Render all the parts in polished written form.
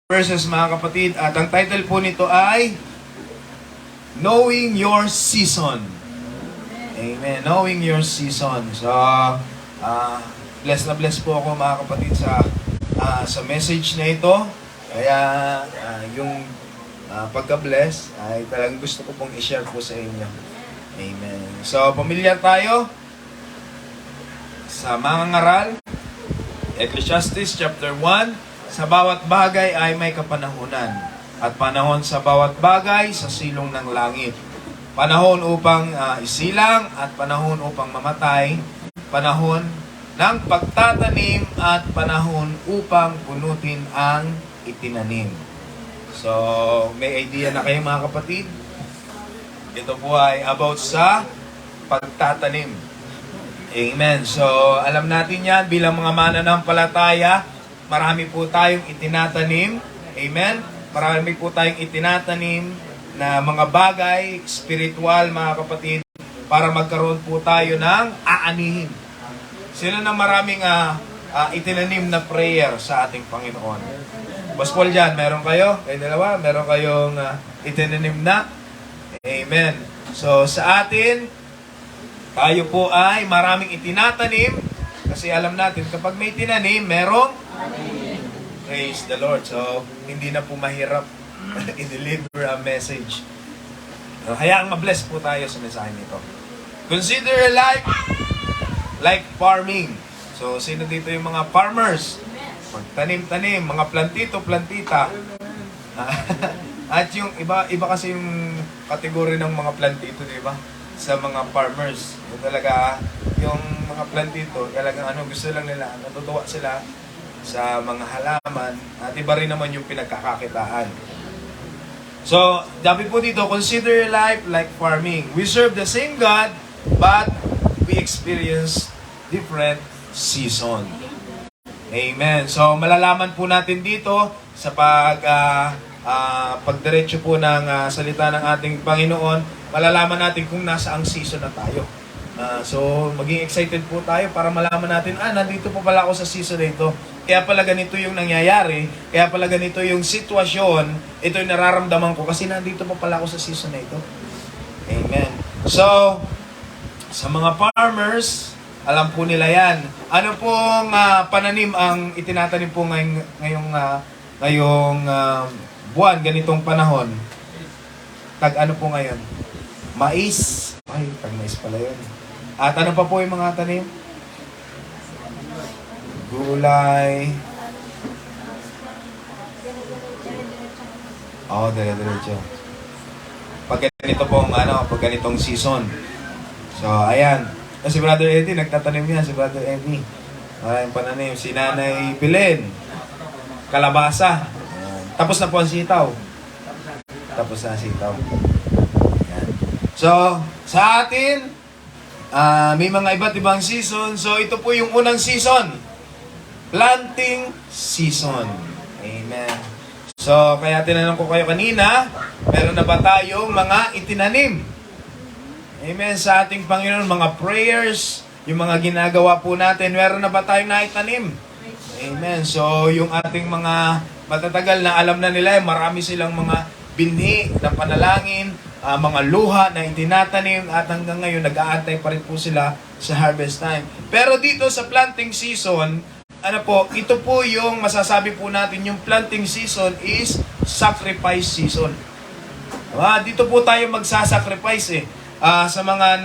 verses mga kapatid. At ang title po nito ay Knowing Your Season. Amen. Knowing Your Season. So, blessed na blessed po ako mga kapatid sa message na ito. Kaya yung pagka-bless ay talagang gusto ko pong i-share po sa inyo. Amen. So, pamilyar tayo sa mga ngaral. Ecclesiastes chapter 1, sa bawat bagay ay may kapanahunan, at panahon sa bawat bagay sa silong ng langit. Panahon upang isilang at panahon upang mamatay, panahon ng pagtatanim at panahon upang punutin ang itinanim. So, may idea na kayo mga kapatid? Ito po ay about sa pagtatanim. Amen. So, alam natin yan, bilang mga mananampalataya, marami po tayong itinatanim. Amen. Marami po tayong itinatanim na mga bagay, spiritual mga kapatid, para magkaroon po tayo ng aanihin. Sino na maraming itinanim na prayer sa ating Panginoon? Boss Paul dyan, meron kayo? Kayo dalawa? Meron kayong itinanim na? Amen. So, sa atin, tayo po ay maraming itinatanim kasi alam natin kapag may tinanim, merong praise the Lord. So, hindi na po mahirap i-deliver a message. Hayaang ma-bless po tayo sa mensahe nito. Consider life like farming. So, sino dito yung mga farmers? Magtanim-tanim, mga plantito-plantita. At yung iba kasi yung kategory ng mga plantito, di ba? Sa mga farmers. Yung talaga, yung mga plantito, talagang gusto lang nila, natutuwa sila sa mga halaman, at iba rin naman yung pinagkakakitaan. So, sabi po dito, consider life like farming. We serve the same God, but we experience different season. Amen. So, malalaman po natin dito sa pagdiretso po ng salita ng ating Panginoon, malalaman natin kung nasaang season na tayo. So, maging excited po tayo para malaman natin, nandito po pala ako sa season na ito. Kaya pala ganito yung nangyayari, kaya pala ganito yung sitwasyon, ito yung nararamdaman ko kasi nandito po pala ako sa season na ito. Amen. So, sa mga farmers, alam po nila yan. Ano pong pananim ang itinatanim po ngayong buwan, ganitong panahon? Tag-ano po ngayon? Mais. Ay, tag-mais pala yun. At ano pa po yung mga tanim? Gulay. Dire-diretso. Pag ganito pong, pag ganitong season. So, ayan. Si Brother Eddie, nagtatanim yan. Si Brother Eddie. Maraming pananim. Si Nanay Pilen. Kalabasa. Tapos na po ang sitaw. Tapos na ang sitaw. Ayan. So, sa atin, may mga iba't ibang season. So, ito po yung unang season. Planting season. Amen. So, kaya tinanong ko kayo kanina, meron na ba tayong mga itinanim? Amen. Sa ating Panginoon, mga prayers, yung mga ginagawa po natin, meron na ba tayong naitanim? Amen. So, yung ating mga matatagal na alam na nila, marami silang mga binhi na panalangin, mga luha na itinatanim, at hanggang ngayon nag-aantay pa rin po sila sa harvest time. Pero dito sa planting season, ito po yung masasabi po natin, yung planting season is sacrifice season. Dito po tayo magsasacrifice sa mga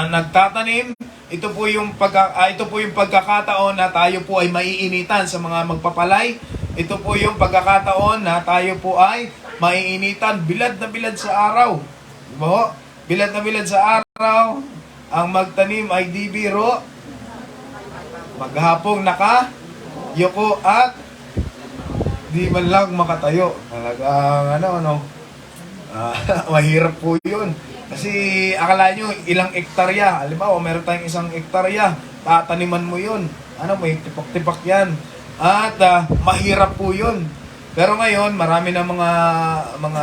nagtatanim. Ito po yung pagkakataon na tayo po ay maiinitan sa mga magpapalay. Ito po yung pagkakataon na tayo po ay maiinitan, bilad na bilad sa araw. Diba? Bilad na bilad sa araw. Ang magtanim ay di biro. Maghapong yuko at di man lang makatayo. Talagang mahirap po yun. Kasi akala nyo ilang ektarya. Halimbawa, meron tayong 1 ektarya. Tataniman mo yun. May tipak-tipak yan. At mahirap po yun. Pero ngayon, marami na mga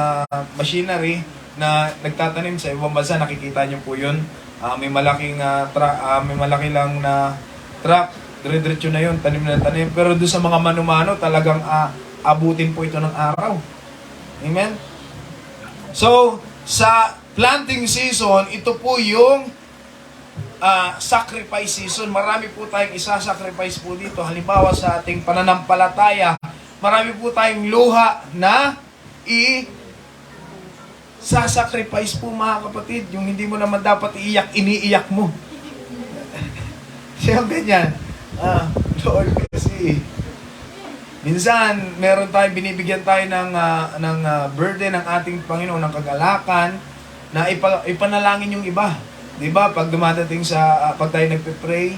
machinery na nagtatanim sa ibang bansa. Nakikita nyo po yun. May malaki lang na truck dire-diretso na yun, tanim na tanim. Pero doon sa mga manumano, talagang abutin po ito ng araw. Amen? So, sa planting season, ito po yung sacrifice season. Marami po tayong isa-sacrifice po dito. Halimbawa sa ating pananampalataya, marami po tayong luha na sasacrifice po mga kapatid. Yung hindi mo naman dapat iiyak, iniiyak mo. Siya ganyan. Lord, kasi minsan, meron tayong binibigyan tayo ng burden ng ating Panginoon, ng kagalakan, na ipanalangin yung iba. Diba? Pag dumadating pag tayo nagpe-pray,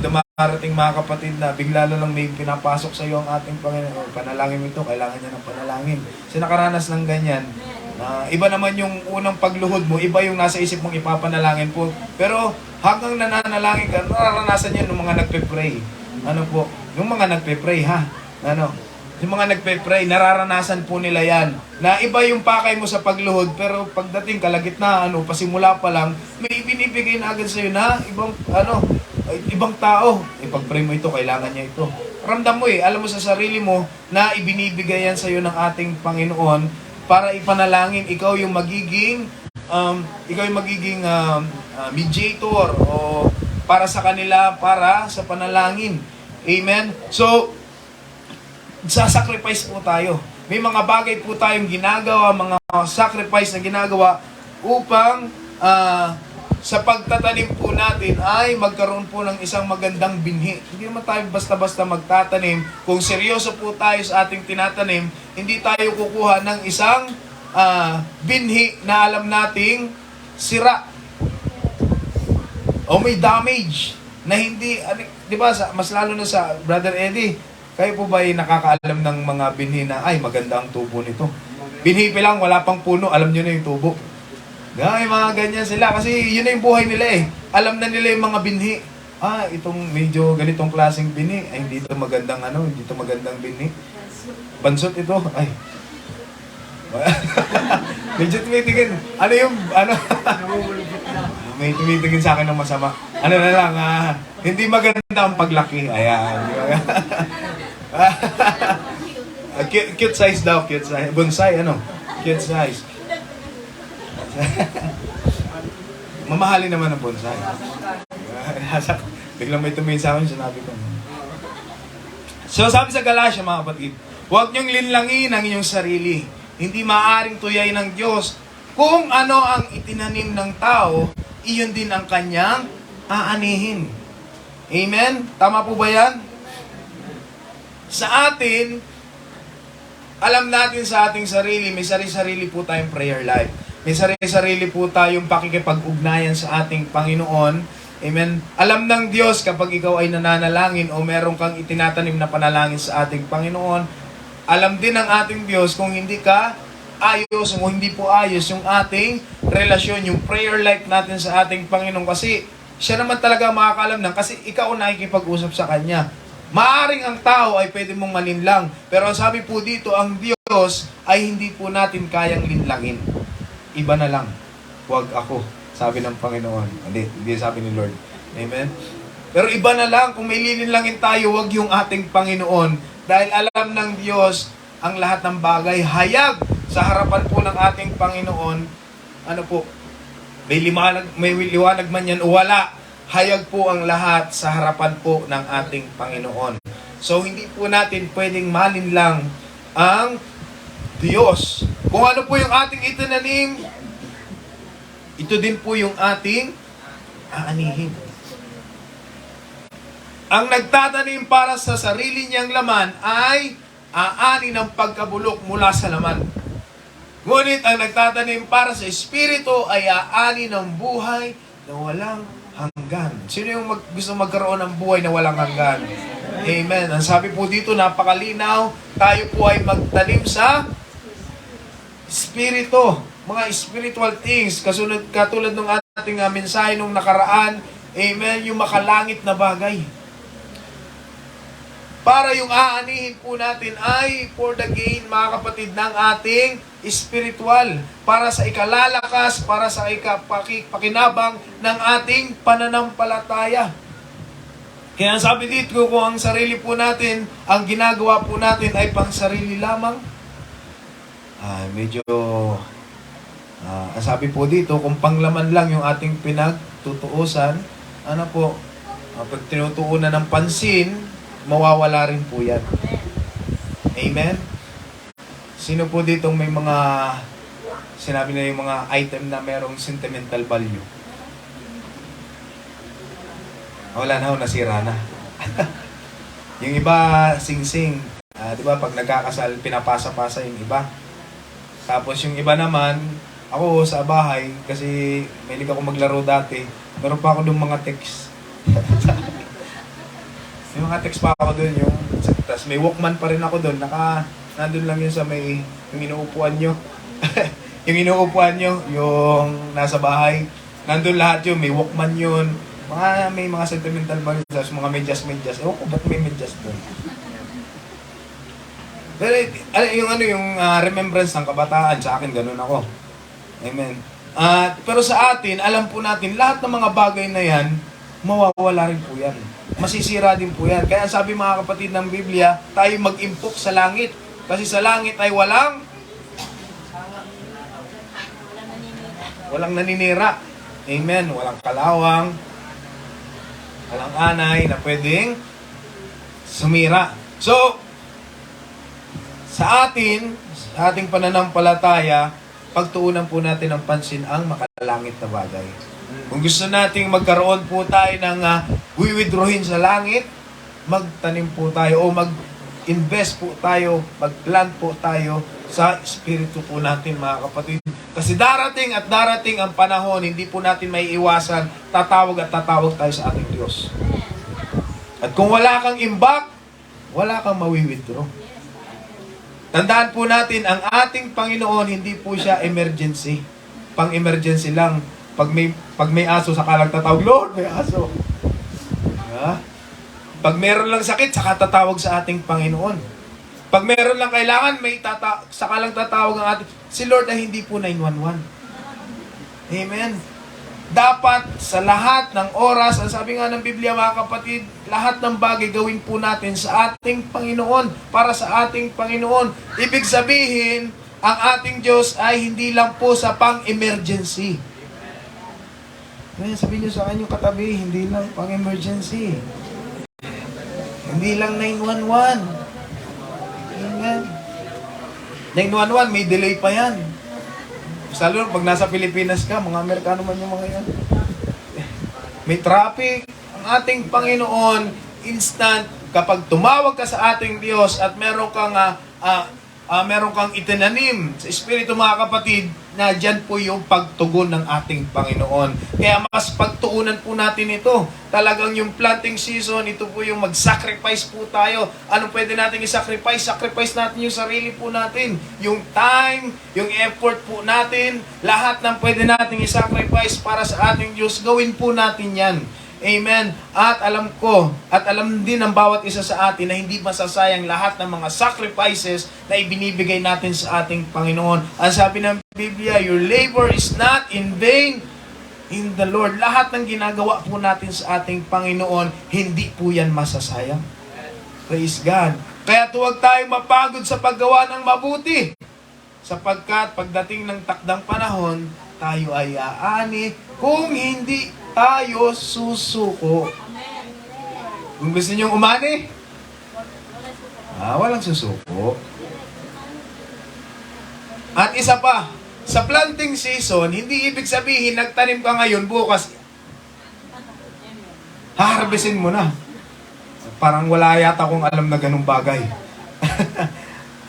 dumarating mga kapatid na bigla lang may pinapasok sa iyo ang ating Panginoon. Panalangin mo ito, kailangan niya ng panalangin. Kasi nakaranas ng ganyan. Iba naman yung unang pagluhod mo, iba yung nasa isip mong ipapanalangin po. Pero hanggang nananalangin ka, nararanasan yan ng mga nagpe-pray. Yung mga nagpe-pray yung mga nagpe-pray, nararanasan po nila yan. Na iba yung pakay mo sa pagluhod, pero pagdating kalagitnaan, pasimula pa lang, may binibigay na agad sa'yo na ibang tao. Ipag-pray mo ito, kailangan niya ito. Ramdam mo alam mo sa sarili mo na ibinibigay yan sa'yo ng ating Panginoon para ipanalangin. Ikaw yung magiging mediator o para sa kanila, para sa panalangin. Amen? So, sasacrifice po tayo. May mga bagay po tayong ginagawa, mga sacrifice na ginagawa upang sa pagtatanim po natin ay magkaroon po ng isang magandang binhi. Hindi naman tayo basta-basta magtatanim. Kung seryoso po tayo sa ating tinatanim, hindi tayo kukuha ng isang binhi na alam nating sira o may damage na hindi, di ba, mas lalo na sa Brother Eddie, kayo po ba ay nakakaalam ng mga binhi na, ay, maganda ang tubo nito? Binhi pa lang, wala pang puno, alam nyo na yung tubo. May mga ganyan sila, kasi yun na yung buhay nila Alam na nila yung mga binhi. Itong medyo ganitong klaseng binhi, ay, hindi ito magandang hindi ito magandang binhi. Bansot ito, ay. Medyo tumitingin. May tumitingin sa akin ng masama. Na lang, hindi maganda ang paglaki. Ayan. Cute size daw, cute size. Bonsai, Cute size. Mamahalin naman ang bonsai. Biglang may tumingin sa akin, sinabi ko. So, sabi sa Galatia, mga kapatid, huwag niyong linlangin ang inyong sarili. Hindi maaaring tuyay ng Diyos. Kung ano ang itinanim ng tao, iyon din ang kanyang aanihin. Amen? Tama po ba yan? Sa atin, alam natin sa ating sarili, may sarili-sarili po tayong prayer life. May sarili-sarili po tayong pakikipag-ugnayan sa ating Panginoon. Amen? Alam ng Diyos kapag ikaw ay nananalangin o meron kang itinatanim na panalangin sa ating Panginoon, alam din ng ating Diyos kung hindi ka ayos o hindi po ayos yung ating relasyon, yung prayer life natin sa ating Panginoon. Kasi siya naman talaga makakaalam kasi ikaw ang nakikipag-usap sa Kanya. Maaring ang tao ay pwede mong malinlang. Pero ang sabi po dito, ang Diyos ay hindi po natin kayang linlangin. Iba na lang. Huwag ako, sabi ng Panginoon. Hindi sabi ni Lord. Amen? Pero iba na lang, kung may lilinlangin tayo, huwag yung ating Panginoon. Dahil alam ng Diyos ang lahat ng bagay. Hayag sa harapan po ng ating Panginoon. May liwanag man yan o wala. Hayag po ang lahat sa harapan po ng ating Panginoon. So, hindi po natin pwedeng malinlang ang Diyos. Kung ano po yung ating itinanim, ito din po yung ating aanihin. Ang nagtatanim para sa sarili niyang laman ay aani ng pagkabulok mula sa laman. Ngunit ang nagtatanim para sa Espiritu ay aani ng buhay na walang hanggan. Sino yung gusto magkaroon ng buhay na walang hanggan? Amen. Ang sabi po dito, napakalinaw, tayo po ay magtanim sa Espiritu. Mga spiritual things, katulad ng ating mensahe nung nakaraan, amen, yung makalangit na bagay. Para yung aanihin po natin ay for the gain, mga kapatid, ng ating spiritual. Para sa ikalalakas, para sa pakinabang ng ating pananampalataya. Kaya sabi dito, kung ang sarili po natin, ang ginagawa po natin ay pang sarili lamang, medyo, ang sabi po dito, kung panglaman lang yung ating pinagtutuusan, pag tinutuunan ng pansin, mawawala rin po yan. Amen? Sino po dito may mga, sinabi na yung mga item na merong sentimental value? Wala na, nasira na. Yung iba, sing-sing. Di ba, pag nagkakasal, pinapasa-pasa yung iba. Tapos yung iba naman, ako sa bahay, kasi mahilig ako maglaro dati, meron pa ako doon mga text. May mga text pa ako doon, tapos may Walkman pa rin ako doon, nandun lang yun sa yung inuupuan nyo. Yung inuupuan nyo, yung nasa bahay, nandun lahat yun, may Walkman yun, may mga sentimental value, mga medyas. Ewan ko, ba't may medyas doon? Pero yung remembrance ng kabataan, sa akin, ganun ako. Amen. Pero sa atin, alam po natin, lahat ng mga bagay na yan, mawawala rin po yan. Masisira din po yan. Kaya sabi mga kapatid ng Biblia, tayo mag-impok sa langit. Kasi sa langit ay walang naninira. Amen. Walang kalawang, walang anay na pwedeng sumira. So, sa ating pananampalataya, pagtuunan po natin ng pansin ang makalangit na bagay. Kung gusto nating magkaroon po tayo ng wiwidrohin sa langit, magtanim po tayo o mag-invest po tayo, mag-plant po tayo sa espiritu po natin, mga kapatid. Kasi darating ang panahon, hindi po natin may iwasan, tatawag tayo sa ating Diyos. At kung wala kang imbak, wala kang mawi-withdraw. Tandaan po natin, ang ating Panginoon, hindi po siya emergency. Pang-emergency lang. Pag may aso, saka lang tatawag, Lord, may aso. Pag meron lang sakit, saka tatawag sa ating Panginoon. Pag meron lang kailangan, saka lang tatawag ang ating. Si Lord ay hindi po 911. Amen. Dapat sa lahat ng oras, ang sabi nga ng Biblia, mga kapatid, lahat ng bagay gawin po natin sa ating Panginoon, para sa ating Panginoon. Ibig sabihin, ang ating Diyos ay hindi lang po sa pang-emergency. Ngayon, sabihin nyo sa kanyang katabi, hindi lang pang-emergency. Hindi lang 911. Amen. 911, may delay pa yan. Lalo pag nasa Pilipinas ka, mga Amerikano man yung mga yan. May traffic. Ang ating Panginoon, instant, kapag tumawag ka sa ating Diyos at meron kang itinanim sa Espiritu, mga kapatid, na dyan po yung pagtugon ng ating Panginoon. Kaya mas pagtuunan po natin ito. Talagang yung planting season, ito po yung mag-sacrifice po tayo. Anong pwede natin i-sacrifice? Sacrifice natin yung sarili po natin. Yung time, yung effort po natin, lahat ng pwede natin i-sacrifice para sa ating Diyos, gawin po natin yan. Amen. At alam ko, at alam din ng bawat isa sa atin na hindi masasayang lahat ng mga sacrifices na ibinibigay natin sa ating Panginoon. Ang sabi ng Biblia, your labor is not in vain in the Lord. Lahat ng ginagawa po natin sa ating Panginoon, hindi po yan masasayang. Praise God. Kaya huwag tayong mapagod sa paggawa ng mabuti. Sapagkat pagdating ng takdang panahon, tayo ay aani kung hindi tayo susuko. Kung gusto nyong umani, walang susuko. At isa pa, sa planting season, hindi ibig sabihin nagtanim ka ngayon, bukas haharvestin mo na. Parang wala yata akong alam na ganung bagay.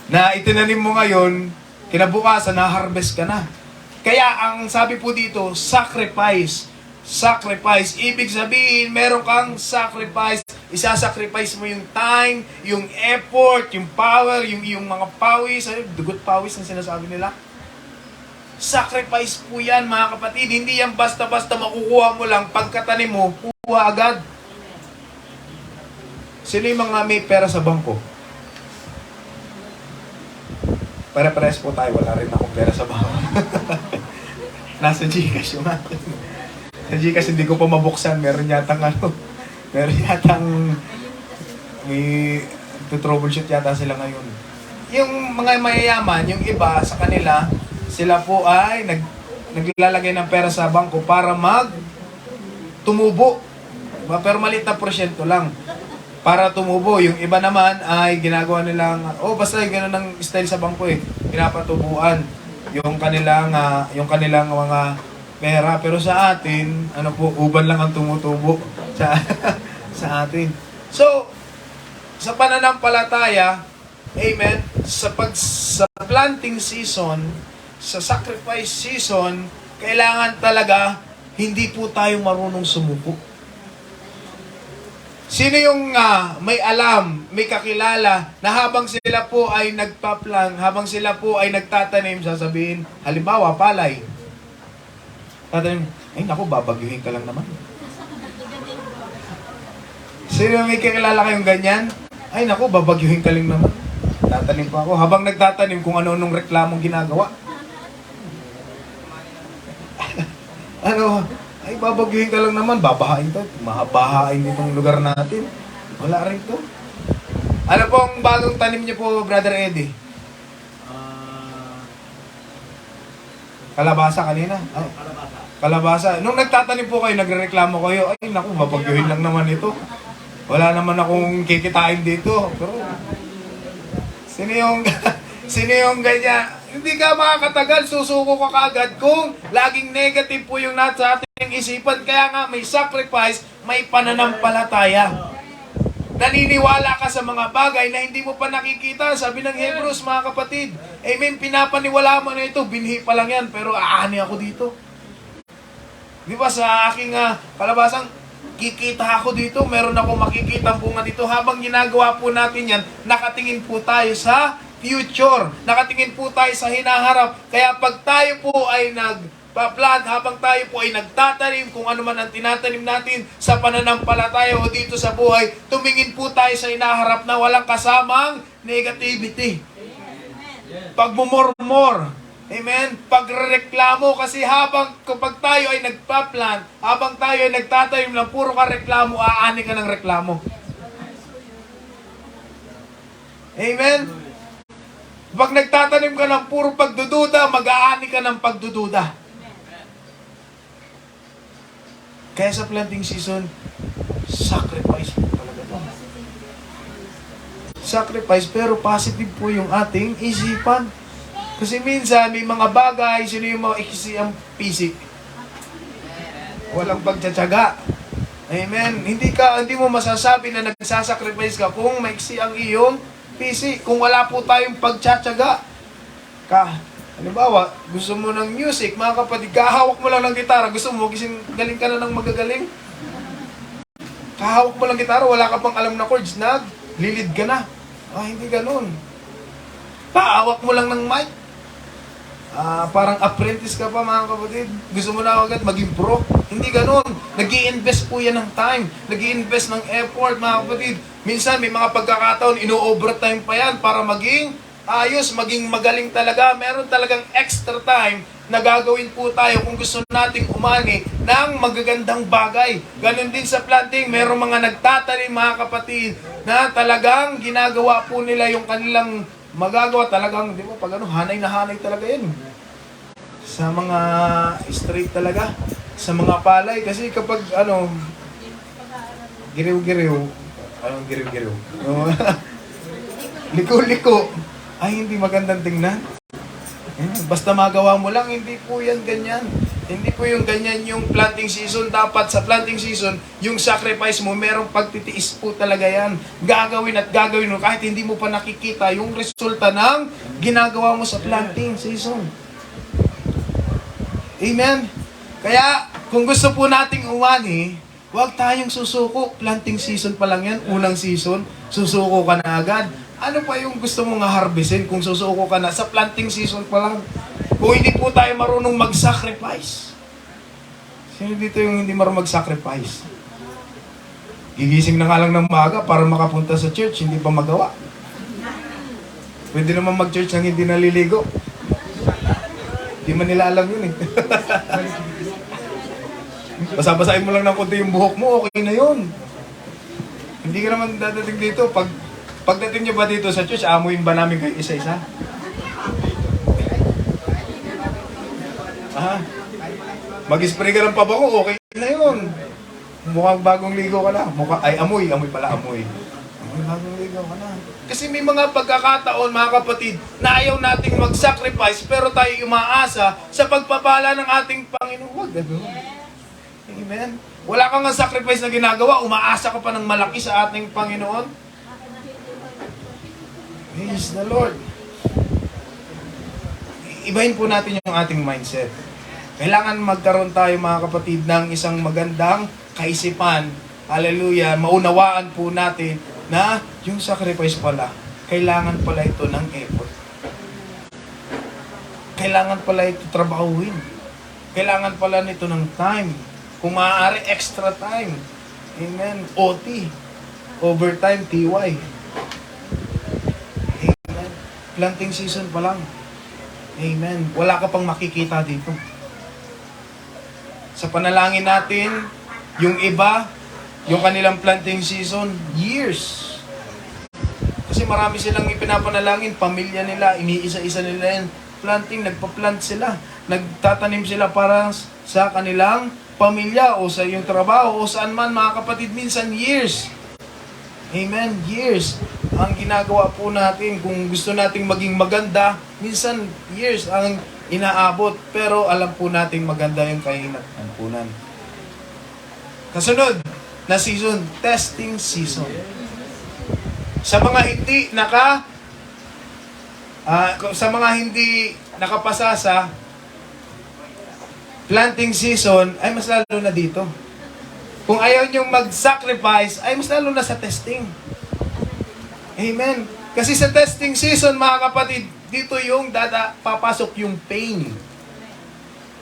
Na itinanim mo ngayon, kinabukasan, na-harvest ka na. Kaya ang sabi po dito, sacrifice. Sacrifice. Ibig sabihin, meron kang sacrifice. Isa-sacrifice mo yung time, yung effort, yung power, yung mga pawis, dugot pawis na sinasabi nila. Sacrifice po yan, mga kapatid. Hindi yan basta-basta makukuha mo lang. Pagkatanim mo, kuha agad. Sino yung mga may pera sa bangko? Pare-pares po tayo. Wala rin akong pera sa bangko. Nasa Gcash yung natin. Sa Gcash, hindi ko pa mabuksan. Meron yatang Pero yatang may troubleshoot yata sila ngayon. Yung mga mayayaman, yung iba sa kanila, sila po ay naglalagay ng pera sa bangko para tumubo. Diba? Pero maliit na porsyento lang para tumubo. Yung iba naman ay ginagawa nilang, basta gano'n ng style sa bangko pinapatubuan yung kanilang mga pera. Pero sa atin, uban lang ang tumutubo sa atin. So, sa pananampalataya, amen, sa planting season, sa sacrifice season, kailangan talaga hindi po tayo marunong sumuko. Sino yung may alam, may kakilala na habang sila po ay nagpa-plan, habang sila po ay nagtatanim, sasabihin, halimbawa, palay. Tatanim, ay naku, babagyuhin ka lang naman. Sino may kakilala kayong ganyan? Ay naku, babagyuhin ka lang naman. Tatanim pa ako. Habang nagtatanim, kung ano-anong reklamong ginagawa. Ay, babagyuhin ka lang naman, babahain to. Mahabahain itong lugar natin. Wala rin to. Ano pong bagong tanim niyo po, Brother Eddie? Kalabasa kanina? Oh. Kalabasa. Nung nagtatanim po kayo, nagrereklamo kayo, ay naku, babagyuhin lang naman ito. Wala naman akong kikitain dito. Pero, sino yung ganyan? Hindi ka makakatagal, susuko ka kaagad kung laging negative po yung nasa ating isipan. Kaya nga may sacrifice, may pananampalataya. Naniniwala ka sa mga bagay na hindi mo pa nakikita. Sabi ng Hebrews, mga kapatid, amen, pinapaniwala mo na ito, binhi pa lang yan, pero aani ako dito. Di ba sa aking kalabasang, kikita ako dito, meron ako makikita bunga dito. Habang ginagawa po natin yan, nakatingin po tayo sa future. Nakatingin po tayo sa hinaharap. Kaya pag tayo po ay nagpa-plant, habang tayo po ay nagtatanim, kung ano man ang tinatanim natin sa pananampalataya o dito sa buhay, tumingin po tayo sa hinaharap na walang kasamang negativity. Pagmumormor. Amen? Pagreklamo, kasi kapag tayo ay nagpa-plant, habang tayo ay nagtatanim ng puro ka reklamo, aani ka ng reklamo. Amen? Pag nagtatanim ka ng puro pagdududa, mag-aani ka ng pagdududa. Kaya sa planting season, sacrifice po talaga ito. Sacrifice, pero positive po yung ating isipan. Kasi minsan, may mga bagay, sino yung mga ikisi ang pisik? Walang pagtsatsaga. Amen? Hindi mo masasabi na nagsasacrifice ka kung maiksi ang iyong PC. Kung wala po tayong pagtsatsaga, halimbawa, gusto mo ng music, mga kapatid, kahawak mo lang ng gitara, gusto mo, galing ka na ng magagaling. Kahawak mo lang gitara, wala ka pang alam na chords, lilid ka na. Hindi ganun. Pahawak mo lang ng mic. Parang apprentice ka pa, mga kapatid. Gusto mo na agad maging pro. Hindi ganun. Nag-i-invest po yan ng time. Nag-i-invest ng effort, mga kapatid. Minsan, may mga pagkakataon, ino-overtime pa yan para maging ayos, maging magaling talaga. Meron talagang extra time na gagawin po tayo kung gusto nating umani ng magagandang bagay. Ganon din sa planting, merong mga nagtatanim, mga kapatid, na talagang ginagawa po nila yung kanilang magagawa talagang, di ba, pag hanay na hanay talaga yan. Sa mga straight talaga, sa mga palay, kasi kapag giriw-giriw, giriw-giriw, liko-liko, ay hindi magandang tingnan. Basta magawa mo lang, hindi po yan ganyan. Hindi po yung ganyan yung planting season. Dapat sa planting season, yung sacrifice mo, merong pagtitiis po talaga yan. Gagawin at gagawin mo kahit hindi mo pa nakikita yung resulta ng ginagawa mo sa planting season. Amen? Kaya, kung gusto po nating umani, huwag tayong susuko. Planting season pa lang yan, unang season, susuko ka na agad. Ano pa yung gusto mong harvestin kung susuko ka na sa planting season pa lang? Kung hindi po tayo marunong mag-sacrifice. Sino dito yung hindi marunong mag-sacrifice? Gigising na nga lang ng maga para makapunta sa church, hindi pa magawa. Pwede naman mag-church nang hindi naliligo. Hindi man nila alam yun eh. Basa-basahin mo lang ng konti yung buhok mo, okay na yun. Hindi ka naman dadating dito. Pagdating niyo ba dito sa church, amuin ba namin kayo isa-isa? Ah, mag-spray ka ng pabango, okay na yun. Mukhang bagong ligo ka na. Amoy pala, amoy. Bagong ligo ka na. Kasi may mga pagkakataon, mga kapatid, na ayaw nating mag-sacrifice, pero tayo umaasa sa pagpapala ng ating Panginoon. Huwag gano'n. Amen? Wala kang sacrifice na ginagawa, umaasa ka pa ng malaki sa ating Panginoon. Praise the Lord. Ibahin po natin yung ating mindset. Kailangan magkaroon tayo, mga kapatid, ng isang magandang kaisipan. Hallelujah. Maunawaan po natin na yung sacrifice pala, kailangan pala ito ng effort. Kailangan pala ito trabahuin. Kailangan pala nito ng time. Kung maaari, extra time. Amen. OT. Overtime, TY. Amen. Planting season pa lang. Amen. Wala ka pang makikita dito. Sa panalangin natin, yung iba, yung kanilang planting season, years. Kasi marami silang ipinapanalangin, pamilya nila, iniisa-isa nila yan. Planting, nagpa-plant sila. Nagtatanim sila para sa kanilang pamilya o sa iyong trabaho o saan man, mga kapatid, minsan years. Amen, years. Ang ginagawa po natin, kung gusto nating maging maganda, minsan years ang inaabot. Pero alam po nating maganda yung kahinatnan. Kasunod na season, testing season. Sa mga hindi nakapasa sa planting season, ay mas lalo na dito. Kung ayaw niyong mag-sacrifice, ay mas lalo na sa testing. Amen. Kasi sa testing season, mga kapatid, dito yung papasok yung pain.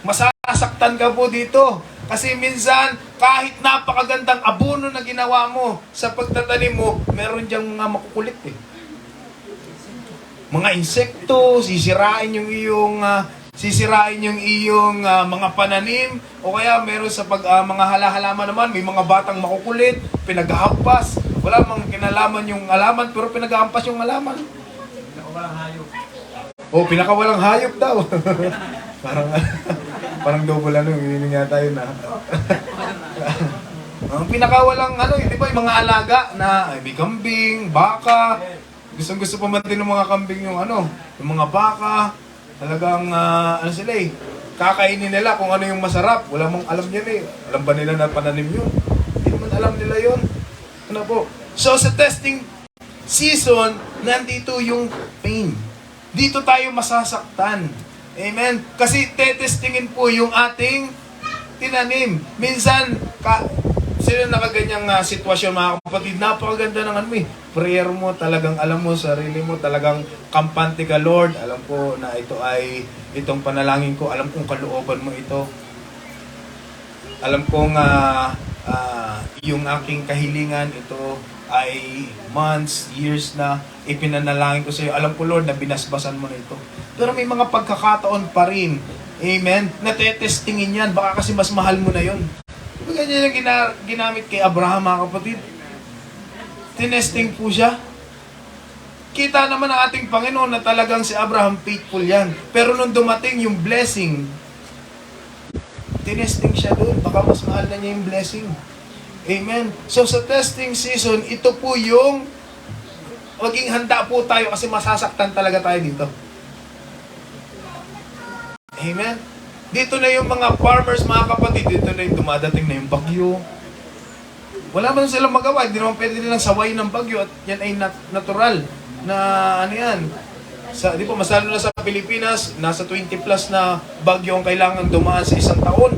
Masasaktan ka po dito. Kasi minsan, kahit napakagandang abono na ginawa mo sa pagtatanim mo, meron diyang mga makukulit eh. Mga insekto, sisirain yung iyong mga pananim, o kaya meron sa mga halaman naman, may mga batang makukulit, pinaghahampas. Wala mang kinalaman yung alaman, pero pinaghahampas yung alaman. Pinakawalang hayop. Oh, pinakawalang hayop daw. Parang double yun nga tayo na. Ang pinakawalang di ba, yung mga alaga na may kambing, baka. Gusto pa man din ng mga kambing yung yung mga baka. Talagang sila kakainin nila kung ano yung masarap. Wala mong alam yan eh. Alam ba nila na pananim yun? Hindi naman alam nila yun. Ano po? So sa testing season, nandito yung pain. Dito tayo masasaktan. Amen? Kasi tetestingin po yung ating tinanim. Minsan, sino nakaganyang sitwasyon, mga kapatid, napakaganda ng prayer mo, talagang alam mo, sarili mo, talagang kampante ka, Lord. Alam ko na itong panalangin ko, alam kong kalooban mo ito. Alam kong yung aking kahilingan, ito ay months, years na ipinanalangin ko sa iyo. Alam ko, Lord, na binasbasan mo na ito. Pero may mga pagkakataon pa rin, amen, na tetestingin yan. Baka kasi mas mahal mo na yon. Ganyan yung ginamit kay Abraham, mga kapatid. Tinesting po siya. Kita naman ng ating Panginoon na talagang si Abraham faithful yan. Pero nung dumating yung blessing, tinesting siya doon. Baka mas mahal na niya yung blessing. Amen. So sa testing season, ito po yung maging handa po tayo kasi masasaktan talaga tayo dito. Amen. Dito na yung mga farmers, mga kapatid, dito na yung dumadating na yung bagyo. Wala man silang magawa, hindi naman pwede nilang sawayin ng bagyo at yan ay natural na yan. Di ba, masalo na sa Pilipinas, nasa 20 plus na bagyo ang kailangan dumaan sa isang taon.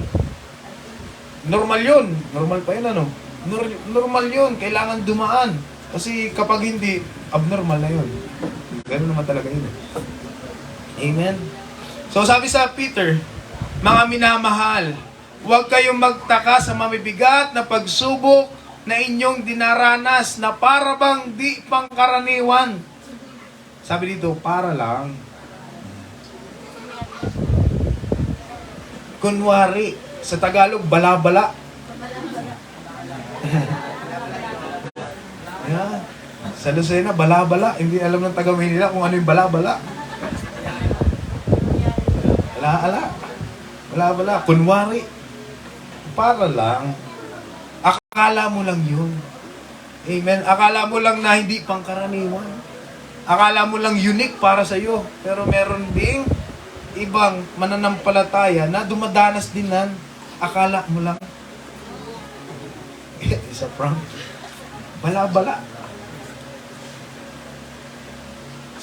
Normal yun. Normal pa yun, Normal yun. Kailangan dumaan. Kasi kapag hindi, abnormal na yun. Ganun naman talaga yun. Amen? So sabi sa Peter, mga minamahal, huwag kayong magtaka sa mamibigat na pagsubok na inyong dinaranas na para bang di pangkaraniwan. Sabi dito, para lang. Kunwari, sa Tagalog, bala-bala. Yan. Sa Lucena, bala-bala. Hindi alam ng taga-Maynila kung ano yung bala-bala. Ala-ala. Bala-bala. Kunwari. Para lang. Akala mo lang yun. Amen. Akala mo lang na hindi pangkaraniwan. Akala mo lang unique para sa iyo. Pero meron ding ibang mananampalataya na dumadanas din nan. Akala mo lang. Isa prank. Bala-bala.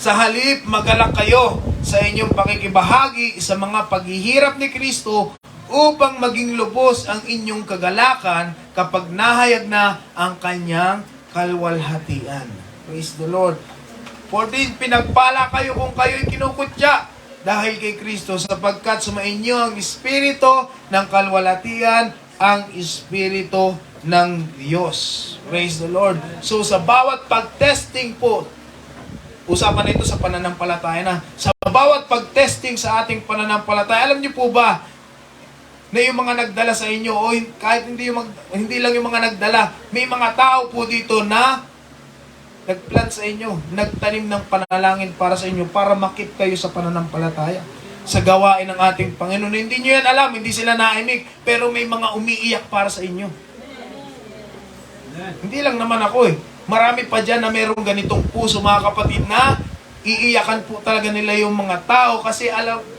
Sa halip, magalak kayo sa inyong pakikibahagi sa mga paghihirap ni Kristo upang maging lubos ang inyong kagalakan kapag nahayag na ang kanyang kalwalhatian. Praise the Lord. 14, pinagpala kayo kung kayo'y kinukutya dahil kay Kristo sapagkat sumainyo ang Espiritu ng kalwalhatian, ang Espiritu ng Diyos. Praise the Lord. So sa bawat pag-testing po, usapan ito sa pananampalataya na. Sa bawat pag-testing sa ating pananampalataya, alam niyo po ba na yung mga nagdala sa inyo o kahit hindi lang yung mga nagdala, may mga tao po dito na nagplant sa inyo, nagtanim ng panalangin para sa inyo para makip kayo sa pananampalataya, sa gawain ng ating Panginoon. Hindi nyo yan alam, hindi sila naimik, pero may mga umiiyak para sa inyo. Hindi lang naman ako Marami pa dyan na merong ganitong puso, mga kapatid, na iiyakan po talaga nila yung mga tao kasi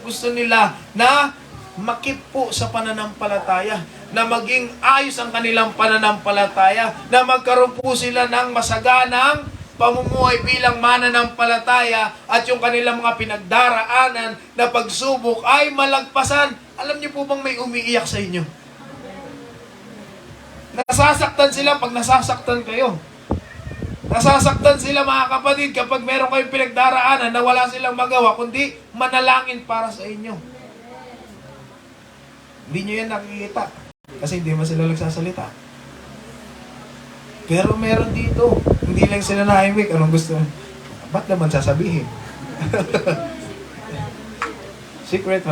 gusto nila na makip po sa pananampalataya, na maging ayos ang kanilang pananampalataya, na magkaroon po sila ng masaganang pamumuhay bilang mananampalataya at yung kanilang mga pinagdaraanan na pagsubok ay malagpasan. Alam niyo po bang may umiiyak sa inyo? Nasasaktan sila pag nasasaktan kayo. Nasasaktan sila, mga kapatid, kapag meron kayong pinagdaraanan na wala silang magawa, kundi manalangin para sa inyo. Hindi nyo yan nakikita. Kasi hindi man sila nagsasalita. Pero meron dito. Hindi lang sila naimik. Anong gusto? Ba't naman sasabihin? Secret,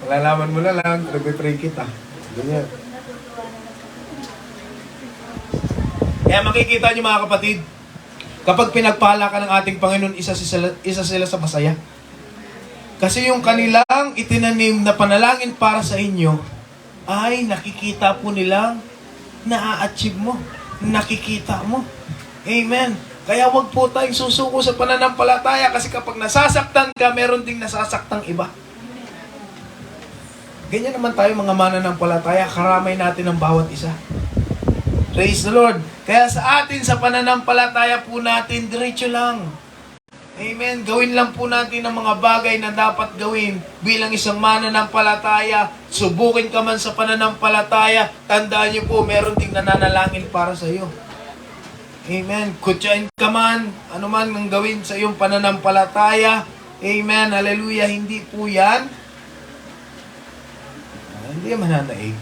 malalaman mo na lang. Nag-pray kita. Ganyan. Kaya makikita nyo, mga kapatid, kapag pinagpala ka ng ating Panginoon, isa sila sa masaya. Kasi yung kanilang itinanim na panalangin para sa inyo, ay nakikita po nilang na-achieve mo. Nakikita mo. Amen. Kaya wag po tayong susuko sa pananampalataya kasi kapag nasasaktan ka, meron ding nasasaktang iba. Ganyan naman tayo, mga mananampalataya, karamay natin ang bawat isa. Praise the Lord. Kaya sa atin, sa pananampalataya po natin, diretso lang. Amen. Gawin lang po natin ang mga bagay na dapat gawin bilang isang mananampalataya. Subukin ka man sa pananampalataya, tandaan niyo po, meron ding nananalangin para sa iyo. Amen. Kutsain ka man, ano man ang gawin sa iyong pananampalataya. Amen. Hallelujah. Hindi po yan. Hindi yan mananaig.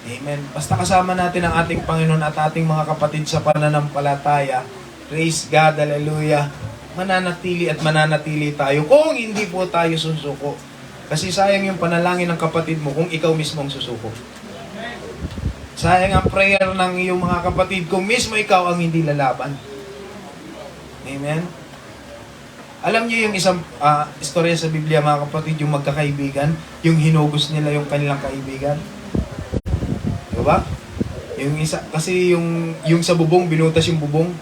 Amen. Basta kasama natin ang ating Panginoon at ating mga kapatid sa pananampalataya. Praise God. Hallelujah. Mananatili at mananatili tayo kung hindi po tayo susuko. Kasi sayang yung panalangin ng kapatid mo kung ikaw mismo ang susuko. Sayang ang prayer ng iyong mga kapatid kung mismo ikaw ang hindi lalaban. Amen. Alam niyo yung isang istorya sa Biblia, mga kapatid, yung magkakaibigan, yung hinugos nila yung kanilang kaibigan. Diba? Yung isa, kasi yung sa bubong, binutas yung bubong.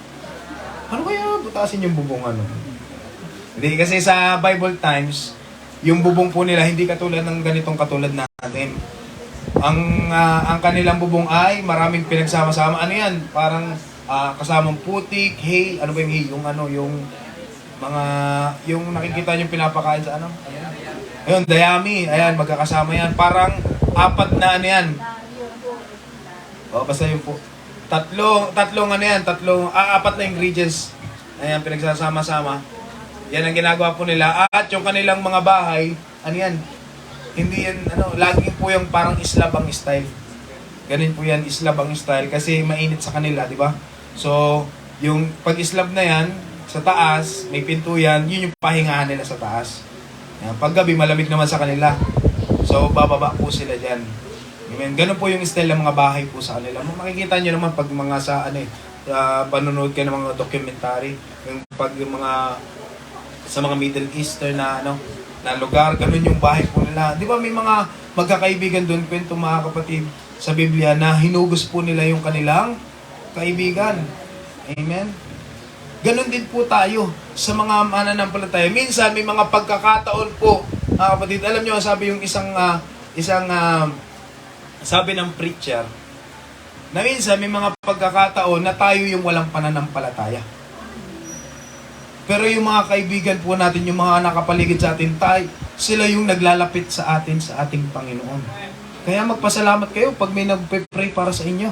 Ano kaya butasin yung bubong, ano? Hindi, kasi sa Bible times, yung bubong po nila, hindi katulad ng ganitong katulad natin. Ang kanilang bubong ay maraming pinagsama-sama. Ano yan? Parang kasamang putik, hay, ano ba yung hay? Yung ano, yung mga, yung nakikita nyo pinapakain sa ano? Ayun, dayami. Ayan, magkakasama yan. Parang apat na ano yan. O, basta yun po. Tatlong ano yan, apat na ingredients. Ayan, pinagsasama-sama. Yan ang ginagawa po nila. At yung kanilang mga bahay, ano yan? Hindi yan, laging po yung parang islabang style. Ganun po yan, islabang style. Kasi mainit sa kanila, di ba? So, yung pag-islab na yan, sa taas, may pinto yan, yun yung pahingahan nila sa taas. Yan, paggabi, malamig naman sa kanila. So, bababa po sila dyan. Amen. Ganun po yung style ng mga bahay po sa kanila. Makikita nyo naman pag mga sa panonood kayo ng mga documentary, yung mga sa mga Middle Eastern na lugar, ganun yung bahay po nila. Di ba may mga magkakaibigan doon, kwento mga kapatid, sa Biblia na hinugos po nila yung kanilang kaibigan. Amen? Ganun din po tayo sa mga mananampalataya. Minsan may mga pagkakataon po, mga kapatid, alam nyo, sabi yung sabi ng preacher, na minsan may mga pagkakataon na tayo yung walang pananampalataya. Pero yung mga kaibigan po natin, yung mga nakapaligid sa atin, sila yung naglalapit sa atin, sa ating Panginoon. Kaya magpasalamat kayo pag may nagpe-pray para sa inyo.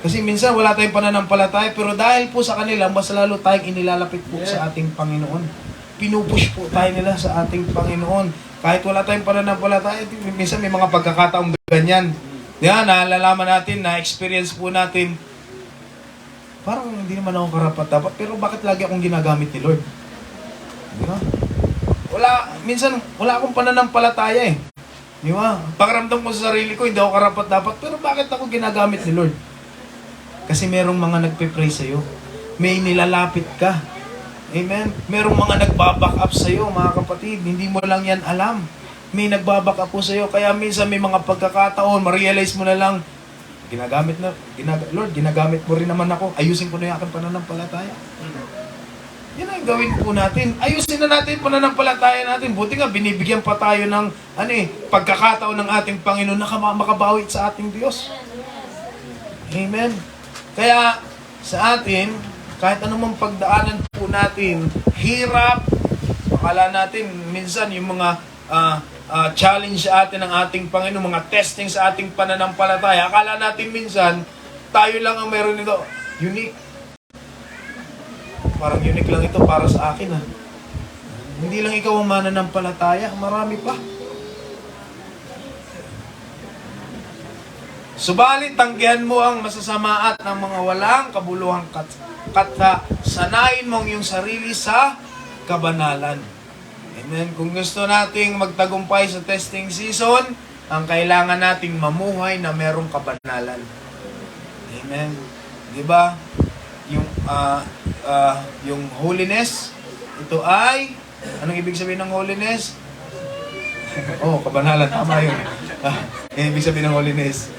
Kasi minsan wala tayong pananampalataya, pero dahil po sa kanila, mas lalo tayong inilalapit po sa ating Panginoon. Pinupush po tayo nila sa ating Panginoon. Kahit wala tayong pananampalataya, minsan may mga pagkakataong ganyan. Yan, naalalaman natin, na-experience po natin, parang hindi naman ako karapat-dapat, pero bakit lagi akong ginagamit ni Lord? Di ba? Minsan, wala akong pananampalataya eh. Di ba? Pakiramdam ko sa sarili ko, hindi ako karapat-dapat, pero bakit ako ginagamit ni Lord? Kasi merong mga nagpe-pray sa'yo. May nilalapit ka. Amen? Merong mga nagbaback up sa'yo, mga kapatid. Hindi mo lang yan alam. May nagbaback up po sa'yo. Kaya minsan may mga pagkakataon, ma-realize mo na lang, Lord, ginagamit mo rin naman ako. Ayusin ko na yung aking pananampalataya. Yan ang gawin po natin. Ayusin na natin pananampalataya natin. Buti nga, binibigyan pa tayo ng pagkakataon ng ating Panginoon na makabawit sa ating Diyos. Amen. Kaya sa atin, kahit anumang pagdaanan po natin, hirap, akala natin minsan yung mga challenge sa atin ng ating Panginoon, mga testing sa ating pananampalataya. Akala natin minsan, tayo lang ang meron nito. Unique. Parang unique lang ito para sa akin. Hindi lang ikaw ang mananampalataya, marami pa. Subalit, tanggihan mo ang masasama at ng mga walang kabuluhang sanayin mong iyong sarili sa kabanalan. Amen. Kung gusto nating magtagumpay sa testing season, ang kailangan nating mamuhay na merong kabanalan. Amen. 'Di ba? Yung holiness, ito ay anong ibig sabihin ng holiness? Kabanalan, tama 'yun. Ibig sabihin ng holiness.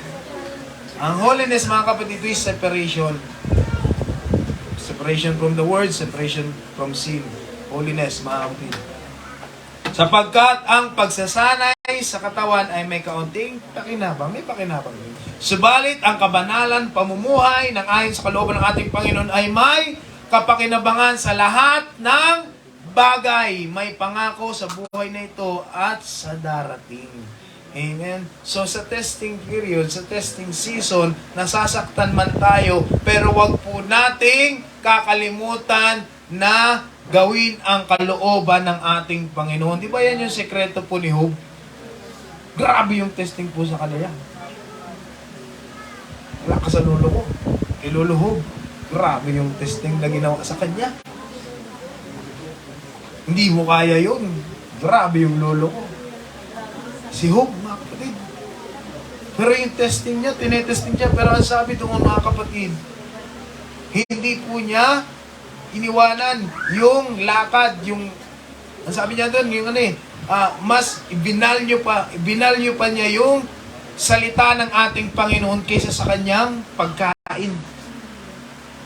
Ang holiness, mga kapatid, ito is separation. Separation from the word, separation from sin. Holiness, mga kapatid. Sapagkat ang pagsasanay sa katawan ay may kaunting pakinabang. May pakinabang din. Subalit, ang kabanalan, pamumuhay ng ayon sa kalooban ng ating Panginoon ay may kapakinabangan sa lahat ng bagay. May pangako sa buhay na ito at sa darating. Amen? So, sa testing period, sa testing season, nasasaktan man tayo, pero wag po nating kakalimutan na gawin ang kalooban ng ating Panginoon. Di ba yan yung sekreto po ni Job? Grabe yung testing po sa kanila. Wala ka sa lolo ko. Kay Lolo Job, grabe yung testing na ginawa sa kanya. Hindi mo kaya yun. Grabe yung lolo ko. Si Job, mga kapatid. Pero yung testing niya, tinetesting niya, pero ang sabi doon mga kapatid, hindi po niya iniwanan yung lakad, ang sabi niya doon, mas ibinalyo pa niya yung salita ng ating Panginoon kaysa sa kanyang pagkain.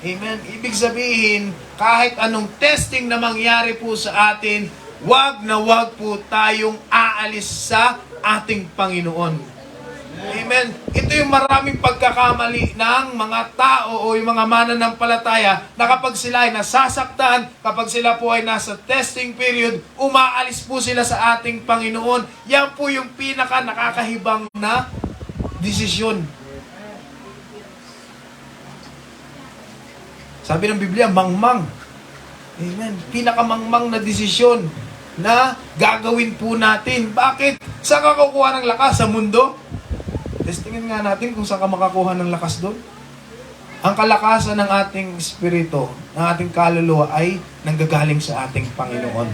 Amen. Ibig sabihin, kahit anong testing na mangyari po sa atin, wag na wag po tayong aalis sa ating Panginoon. Amen. Ito yung maraming pagkakamali ng mga tao o yung mga mananampalataya na kapag sila ay nasasaktan, kapag sila po ay nasa testing period, umaalis po sila sa ating Panginoon. Yan po yung pinaka nakakahibang na desisyon. Sabi ng Biblia, mangmang. Amen. Pinakamangmang na desisyon na gagawin po natin. Bakit? Saan ka kukuha ng lakas? Sa mundo? Testingin nga natin kung saan ka makakuha ng lakas doon. Ang kalakasan ng ating espiritu, ng ating kaluluwa ay nanggagaling sa ating Panginoon.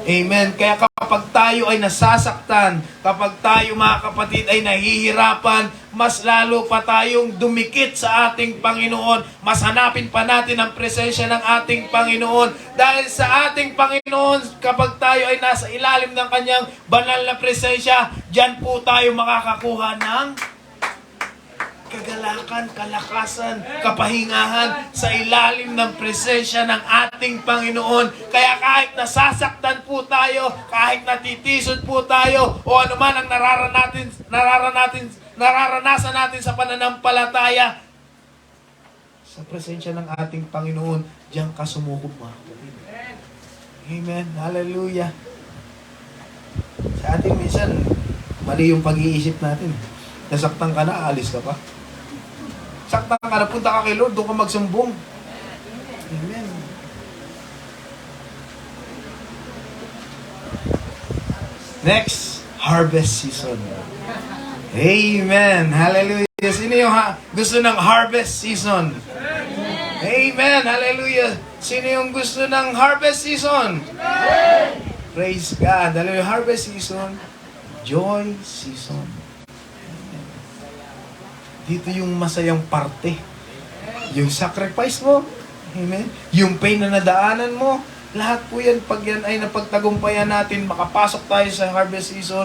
Amen. Kaya kapag tayo ay nasasaktan, kapag tayo mga kapatid ay nahihirapan, mas lalo pa tayong dumikit sa ating Panginoon. Mas hanapin pa natin ang presensya ng ating Panginoon. Dahil sa ating Panginoon, kapag tayo ay nasa ilalim ng kanyang banal na presensya, diyan po tayo makakakuha ng kagalakan, kalakasan, kapahingahan sa ilalim ng presensya ng ating Panginoon. Kaya kahit nasasaktan po tayo, kahit natitisod po tayo, o ano man ang nararanasan natin sa pananampalataya, sa presensya ng ating Panginoon, diyan ka sumukob, mga kapatid. Amen. Hallelujah. Sa atin minsan, mali yung pag-iisip natin. Nasaktan ka na, aalis ka pa. Saktan ka na, punta ka kay Lord, doon ka magsumbong. Amen. Next, harvest season. Amen. Hallelujah. Sino yung gusto ng harvest season? Amen. Hallelujah. Sino yung gusto ng harvest season? Praise God. Hallelujah. Harvest season, joy season. Dito yung masayang parte. Yung sacrifice mo. Amen. Yung pain na nadaanan mo. Lahat po yan, pag yan ay napagtagumpayan natin, makapasok tayo sa harvest season.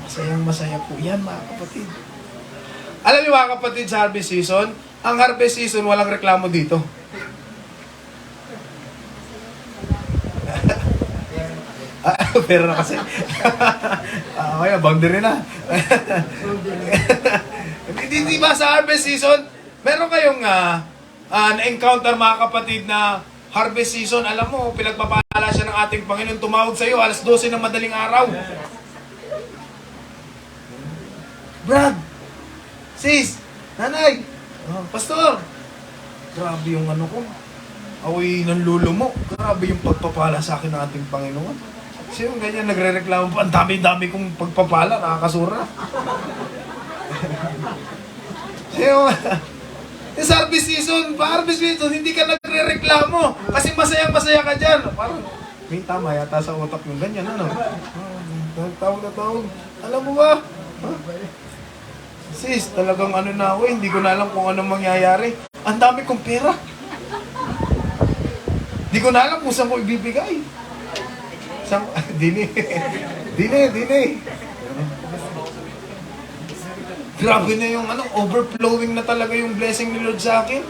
Masayang masaya po yan, mga kapatid. Alam niyo mga kapatid, sa harvest season, ang harvest season, walang reklamo dito. Pero na kasi. Okay, boundary na. Di ba sa harvest season, meron kayong na-encounter mga kapatid na harvest season, alam mo, pinagpapala siya ng ating Panginoon, tumawag sa iyo, alas 12 ng madaling araw. Brad, sis, nanay, pastor, grabe yung ano ko, ako'y nanlulumo, grabe yung pagpapala sa akin ng ating Panginoon. Kasi yung ganyan, nagre-reklamo pa, ang dami-dami kong pagpapala, nakakasura. Yung harvest season, harvest season, hindi ka nagre-reklamo kasi masaya-masaya ka dyan. Parang, may tama yata sa utak yung ganyan, ano? Tawag na tawag. Alam mo ba? Sis, talagang ano na ako, hindi ko na alam kung anong mangyayari. Ang dami kong pera. Hindi ko na alam kung saan ko ibibigay. Dine. Grabe na yung overflowing na talaga yung blessing ni Lord sa akin.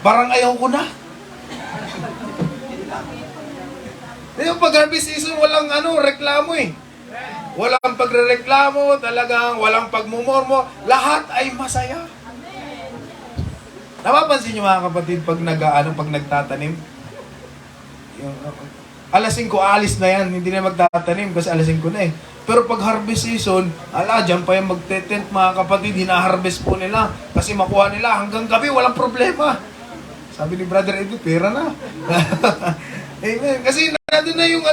Parang ayaw ko na. Yung pag-harvest season, walang reklamo eh. Walang pagre-reklamo, talagang walang pagmumormo. Lahat ay masaya. Napapansin niyo mga kapatid, pag nagtatanim, yung, alas 5, alis na yan, hindi na magtatanim kasi alas 5 na eh. Pero pag harvest season, dyan pa yung magte-tent mga kapatid, hina-harvest po nila. Kasi makuha nila hanggang gabi, walang problema. Sabi ni Brother Edu, pera na. Amen. Kasi nandun na yung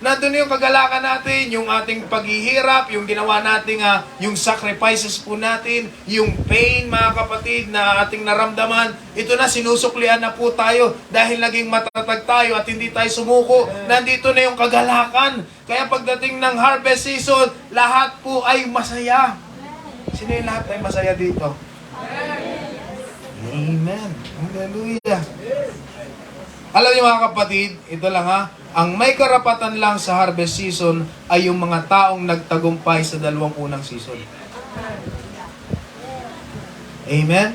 nandun na yung kagalakan natin, yung ating paghihirap, yung ginawa nating, yung sacrifices po natin, yung pain mga kapatid na ating naramdaman. Ito na, sinusuklian na po tayo dahil naging matatag tayo at hindi tayo sumuko. Nandito na yung kagalakan. Kaya pagdating ng harvest season, lahat po ay masaya. Sino yung lahat ay masaya dito? Amen. Hallelujah. Alam niyo mga kapatid, ito lang ang may karapatan lang sa harvest season ay yung mga taong nagtagumpay sa 2 unang season. Amen?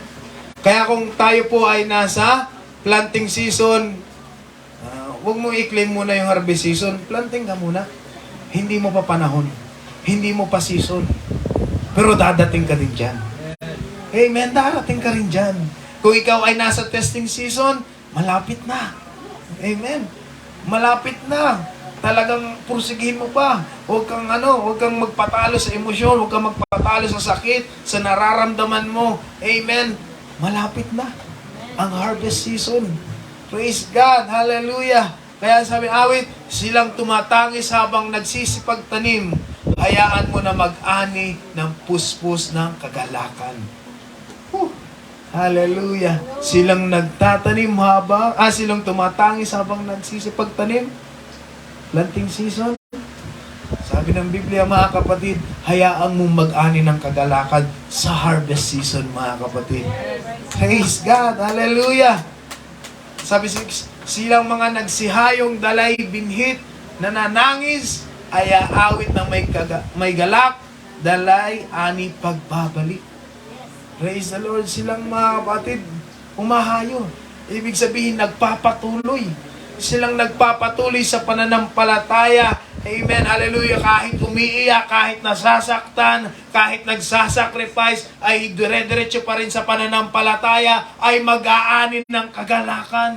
Kaya kung tayo po ay nasa planting season, huwag mo i-claim muna yung harvest season, planting ka muna. Hindi mo pa panahon, hindi mo pa season, pero dadating ka din dyan. Amen, darating ka rin dyan. Kung ikaw ay nasa testing season, malapit na. Amen. Malapit na. Talagang pursigihin mo pa. Huwag kang magpatalo sa emosyon, huwag kang magpatalo sa sakit, sa nararamdaman mo. Amen. Malapit na ang harvest season. Praise God. Hallelujah. Kaya sabi awit, silang tumatangis habang nagsisipagtanim. Hayaan mo na mag-ani ng puspos ng kagalakan. Hallelujah. Silang nagtatanim silang tumatangis habang nagsisipagtanim. Planting season. Sabi ng Biblia, mga kapatid, hayaan mong mag-ani ng kagalakan sa harvest season, mga kapatid. Praise God. Hallelujah. Sabi silang mga nagsihayong dalay binhit, nananangis, ay aawit ng may galak, dalay ani pagbabalik. Praise the Lord. Silang mga kapatid, umahayo. Ibig sabihin, nagpapatuloy. Silang nagpapatuloy sa pananampalataya. Amen. Hallelujah. Kahit umiiyak, kahit nasasaktan, kahit nagsasacrifice, ay dire-diretso pa rin sa pananampalataya, ay mag-aani ng kagalakan.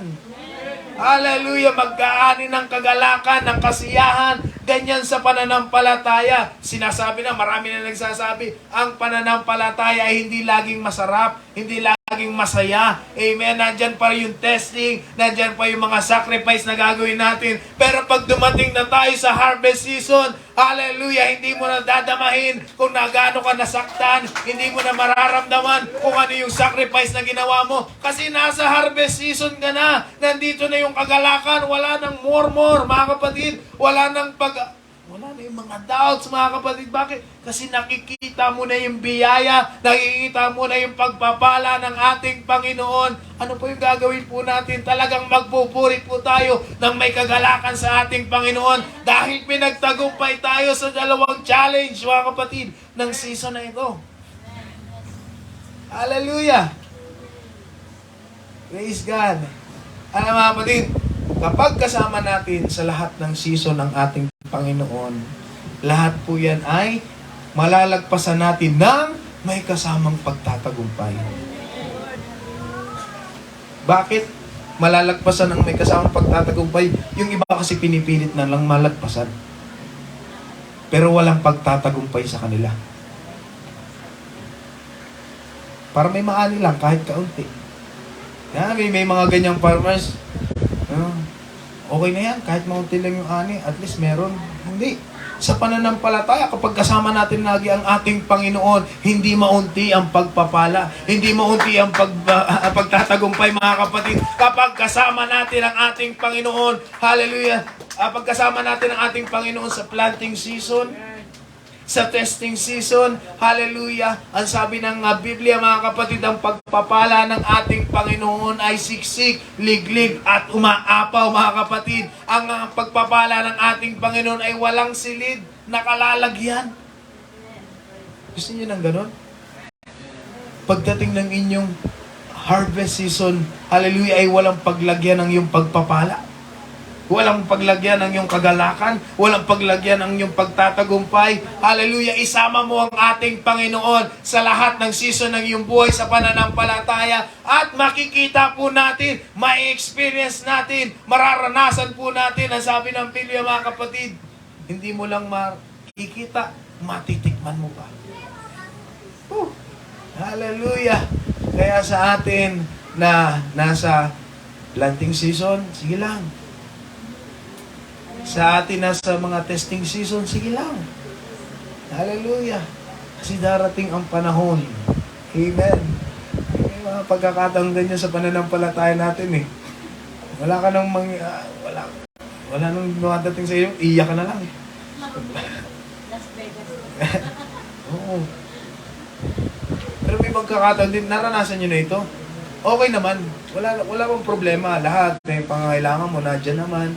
Hallelujah. Mag-aani ng kagalakan, ng kasiyahan. Ganyan sa pananampalataya. Sinasabi na, marami na nagsasabi, ang pananampalataya ay hindi laging masarap, hindi laging masaya. Amen. Nandyan pa yung testing, nandyan pa yung mga sacrifice na gagawin natin. Pero pag dumating na tayo sa harvest season, hallelujah, hindi mo na dadamahin kung gaano ka nasaktan, hindi mo na mararamdaman kung ano yung sacrifice na ginawa mo. Kasi nasa harvest season ka na, nandito na yung kagalakan, wala nang more, mga kapatid, wala na yung mga doubts, mga kapatid. Bakit? Kasi nakikita mo na yung biyaya, nakikita mo na yung pagpapala ng ating Panginoon. Ano po yung gagawin po natin? Talagang magpupuri po tayo ng may kagalakan sa ating Panginoon dahil pinagtagumpay tayo sa dalawang challenge, mga kapatid, ng season na ito. Hallelujah! Praise God! Ano, mga kapatid? Kapag kasama natin sa lahat ng season ng ating Panginoon, lahat po yan ay malalagpasan natin ng may kasamang pagtatagumpay. Bakit malalagpasan ng may kasamang pagtatagumpay? Yung iba kasi pinipilit na lang malagpasan. Pero walang pagtatagumpay sa kanila. Para may maani lang kahit kaunti. Yan, may mga ganyang farmers. Okay na yan, kahit maunti lang yung ani, at least meron. Hindi. Sa pananampalataya, kapag kasama natin lagi ang ating Panginoon, hindi maunti ang pagpapala, hindi maunti ang pagtatagumpay, mga kapatid. Kapag kasama natin ang ating Panginoon, hallelujah, pagkasama natin ang ating Panginoon sa planting season, sa testing season, hallelujah, ang sabi ng Biblia, mga kapatid, ang pagpapala ng ating Panginoon ay siksik, liglig, at umaapaw, mga kapatid. Ang pagpapala ng ating Panginoon ay walang silid, nakalalagyan. Gusto niyo ng ganon? Pagdating ng inyong harvest season, hallelujah, ay walang paglagyan ng iyong pagpapala. Walang paglagyan ng iyong kagalakan. Walang paglagyan ng iyong pagtatagumpay. Hallelujah! Isama mo ang ating Panginoon sa lahat ng season ng iyong buhay sa pananampalataya. At makikita po natin, ma-experience natin, mararanasan po natin. Ang sabi ng Biblia, mga kapatid, hindi mo lang makikita, matitikman mo pa. Hallelujah! Kaya sa atin na nasa planting season, sige lang. Sa atin na sa mga testing season, sige lang. Hallelujah. Kasi darating ang panahon. Amen. May mga pagkakataong ganyan sa pananampalataya natin eh. Wala ka nang wala nang dumadating sa iyo, iyak ka na lang eh. Las Vegas. Oo. Pero may pagkakataon din, naranasan nyo na ito. Okay naman. Wala pang problema. Lahat, may pangangailangan mo, nadyan naman.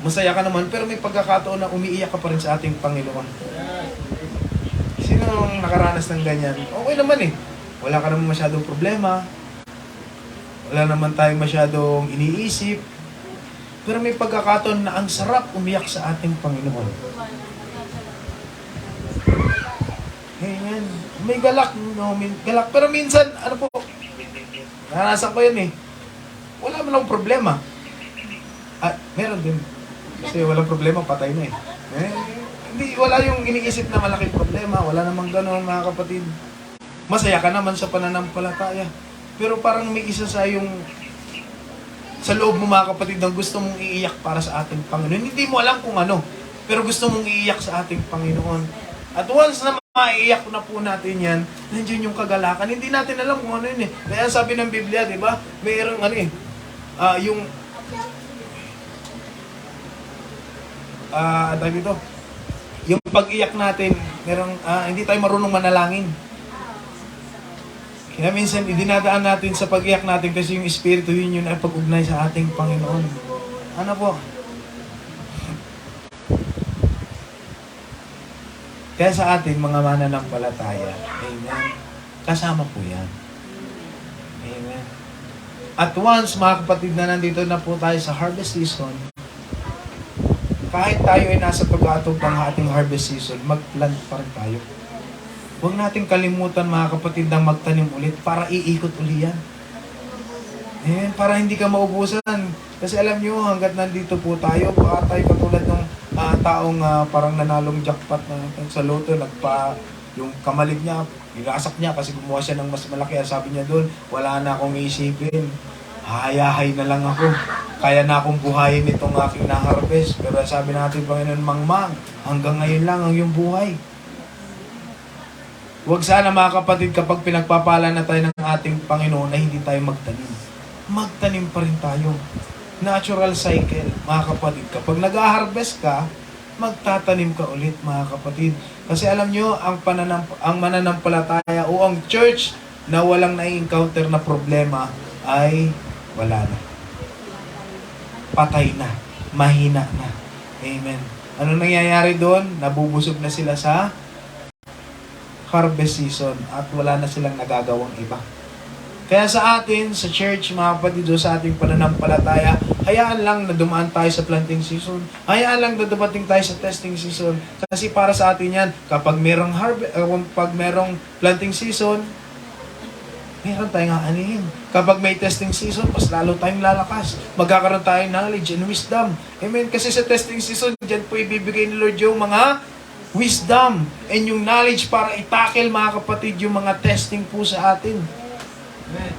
Masaya ka naman, pero may pagkakataon na umiiyak ka pa rin sa ating Panginoon. Sino ang nakaranas ng ganyan? Okay naman eh. Wala ka naman masyadong problema. Wala naman tayong masyadong iniisip. Pero may pagkakataon na ang sarap umiyak sa ating Panginoon. Amen. May galak, no? Galak. Pero minsan, ano po, naranasan ko yan eh. Wala man lang problema. At meron din. Kasi walang problema, patay na eh. Hindi, wala yung iniisip na malaking problema. Wala namang gano'n, mga kapatid. Masaya ka naman sa pananampalataya. Pero parang may isa sa loob mo, mga kapatid, na gusto mong iiyak para sa ating Panginoon. Hindi mo alam kung ano, pero gusto mong iiyak sa ating Panginoon. At once na maiiyak na po natin yan, nandiyan yung kagalakan. Hindi natin alam kung ano yun eh. Kaya sabi ng Biblia, di ba? Mayroong ano eh, yung, tawag dito, yung pag-iyak natin, merong, hindi tayo marunong manalangin. Kaya minsan, dinadaan natin sa pag-iyak natin kasi yung Espiritu yun ay pag-ugnay sa ating Panginoon. Ano po? Kaya sa atin, mga mananampalataya, amen, kasama po yan. Amen. At once, mga kapatid, na nandito na po tayo sa harvest season, kahit tayo ay nasa pag-aatog ng ating harvest season, mag-plant pa rin tayo. Huwag natin kalimutan, mga kapatid, na magtanim ulit para iikot uli yan. Amen. Para hindi ka maubusan. Kasi alam nyo, hanggat nandito po tayo, baka tayo katulad ng taong parang nanalong jackpot na sa loto, yung kamalig niya, ilasak niya kasi gumawa siya ng mas malaki. Sabi niya doon, wala na akong iisipin. Hayahay na lang ako. Kaya na akong buhayin itong aking na-harvest. Pero sabi natin, Panginoon, mangmang, hanggang ngayon lang ang iyong buhay. Huwag sana, mga kapatid, kapag pinagpapala na tayo ng ating Panginoon na hindi tayo magtanim. Magtanim pa rin tayo. Natural cycle, mga kapatid. Kapag nag-harvest ka, magtatanim ka ulit, mga kapatid. Kasi alam nyo, ang mananampalataya o ang church na walang na-encounter na problema ay wala na. Patay na. Mahina na. Amen. Ano nangyayari doon? Nabubusog na sila sa harvest season at wala na silang nagagawang iba. Kaya sa atin, sa church, mga kapatid, sa ating pananampalataya, hayaan lang na dumaan tayo sa planting season. Hayaan lang na dumating tayo sa testing season. Kasi para sa atin yan, kapag merong planting season, meron tayong aanihin. Kapag may testing season, mas lalo tayong lalakas. Magkakaroon tayong knowledge and wisdom. Amen? Kasi sa testing season, dyan po ibibigay ni Lord yung mga wisdom and yung knowledge para itackle, mga kapatid, yung mga testing po sa atin. Amen.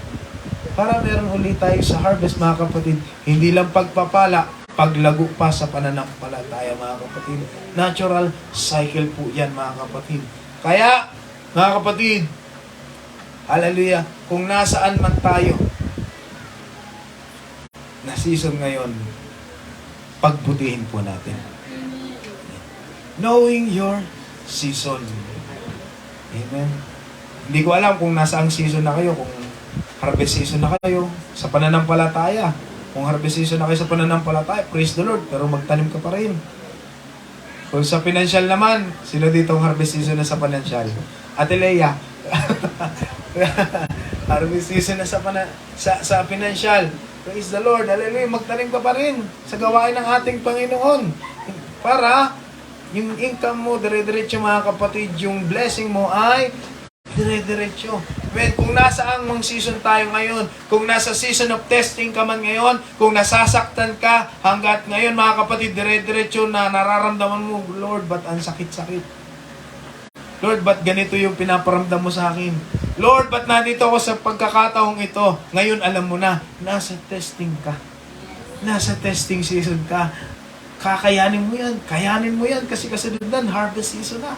Para meron ulit tayo sa harvest, mga kapatid. Hindi lang pagpapala, paglago pa sa pananampalataya, mga kapatid. Natural cycle po yan, mga kapatid. Kaya, mga kapatid, hallelujah, kung nasaan man tayo na season ngayon, pagbutihin po natin. Knowing your season. Amen. Hindi ko alam kung nasaang season na kayo, kung harvest season na kayo sa pananampalataya. Kung harvest season na kayo sa pananampalataya, praise the Lord, pero magtanim ka pa rin. Kung sa financial naman, sino dito ang harvest season na sa financial? Ate Leia. Harvest season na sa financial. Praise the Lord, hallelujah, magtanim ka pa rin sa gawain ng ating Panginoon. Para yung income mo, dire-diretso, mga kapatid, yung blessing mo ay dire-diretso. When, kung nasa ang season tayo ngayon, kung nasa season of testing ka man ngayon, kung nasasaktan ka hanggat ngayon, mga kapatid, dire-diretso na nararamdaman mo, Lord, ba't ang sakit-sakit? Lord, ba't ganito yung pinaparamdam mo sa akin? Lord, ba't nandito ako sa pagkakataong ito? Ngayon, alam mo na, nasa testing ka. Nasa testing season ka. Kakayanin mo yan. Kayanin mo yan kasi kasunod na, harvest season na.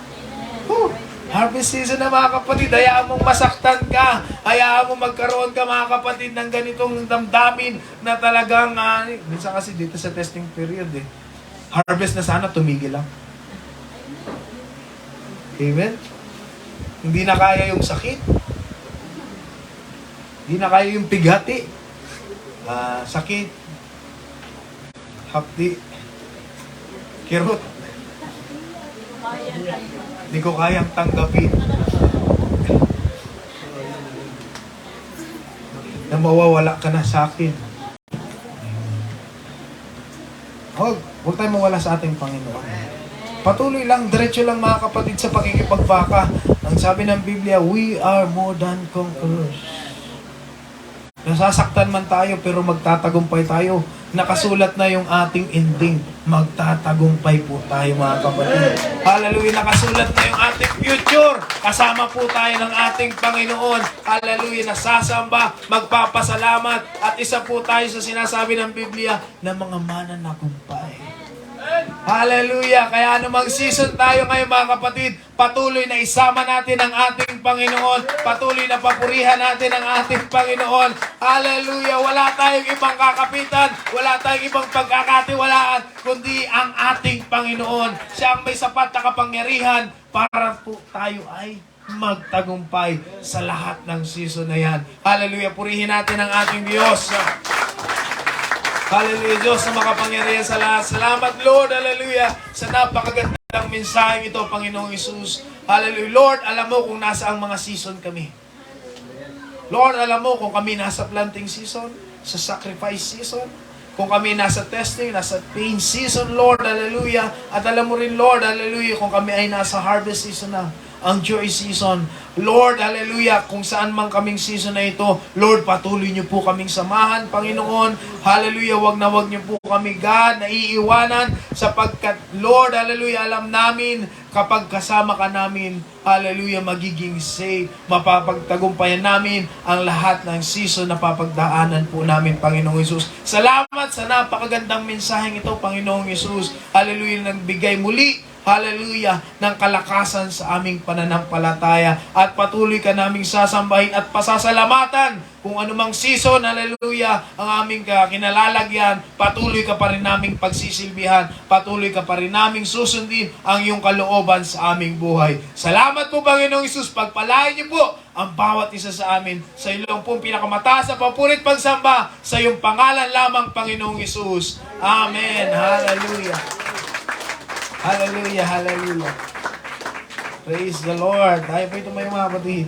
Woo! Harvest season na, mga kapatid. Hayaan mong masaktan ka. Hayaan mong magkaroon ka, mga kapatid, ng ganitong damdamin na talagang, minsan kasi dito sa testing period harvest na sana, tumigil lang. Amen? Hindi na kaya yung sakit. Hindi na kaya yung pighati. Sakit. Hapdi. Kirot. Hindi ko kayang tanggapin. Na mawawala ka na sa akin. Huwag tayong mawala sa ating Panginoon. Patuloy lang, diretso lang, mga kapatid, sa pakikipagbaka. Ang sabi ng Biblia, we are more than conquerors. Nasasaktan man tayo, pero magtatagumpay tayo. Nakasulat na yung ating ending. Magtatagumpay po tayo, mga kapatid. Hallelujah, nakasulat na yung ating future. Kasama po tayo ng ating Panginoon. Hallelujah, nasasamba, magpapasalamat. At isa po tayo sa sinasabi ng Biblia na mga mananagumpay. Hallelujah. Kaya anumang season tayo ngayon mga kapatid, patuloy na isama natin ang ating Panginoon. Patuloy na papurihan natin ang ating Panginoon. Hallelujah. Wala tayong ibang kakapitan. Wala tayong ibang pagkakatiwalaan, kundi ang ating Panginoon. Siya ang may sapat na kapangyarihan para po tayo ay magtagumpay sa lahat ng season na yan. Hallelujah. Purihin natin ang ating Diyos. Hallelujah, Diyos na makapangyarihan sa lahat. Salamat, Lord, hallelujah, sa napakagandang mensaheng ito, Panginoong Isus. Hallelujah. Lord, alam mo kung nasa ang mga season kami. Lord, alam mo kung kami nasa planting season, sa sacrifice season, kung kami nasa testing, nasa pain season, Lord, hallelujah. At alam mo rin, Lord, hallelujah, kung kami ay nasa harvest season na, ang joy season. Lord, hallelujah, kung saan man kaming season na ito, Lord, patuloy niyo po kaming samahan, Panginoon. Hallelujah, wag niyo po kami, God, naiiwanan, sapagkat, Lord, hallelujah, alam namin, kapag kasama ka namin, hallelujah, magiging safe, mapapagtagumpayan namin ang lahat ng season na papagdaanan po namin, Panginoong Isus. Salamat sa napakagandang mensaheng ito, Panginoong Isus. Hallelujah, nagbigay muli, hallelujah, ng kalakasan sa aming pananampalataya. At patuloy ka naming sasambahin at pasasalamatan kung anumang season, hallelujah, ang aming kinalalagyan. Patuloy ka pa rin naming pagsisilbihan. Patuloy ka pa rin naming susundin ang iyong kalooban sa aming buhay. Salamat po, Panginoong Isus. Pagpalain niyo po ang bawat isa sa amin. Sa iyong pong pinakamataas na papurit pagsamba sa iyong pangalan lamang, Panginoong Isus. Amen. Hallelujah. Hallelujah, hallelujah. Praise the Lord. Tayo po ito may mga kapatid.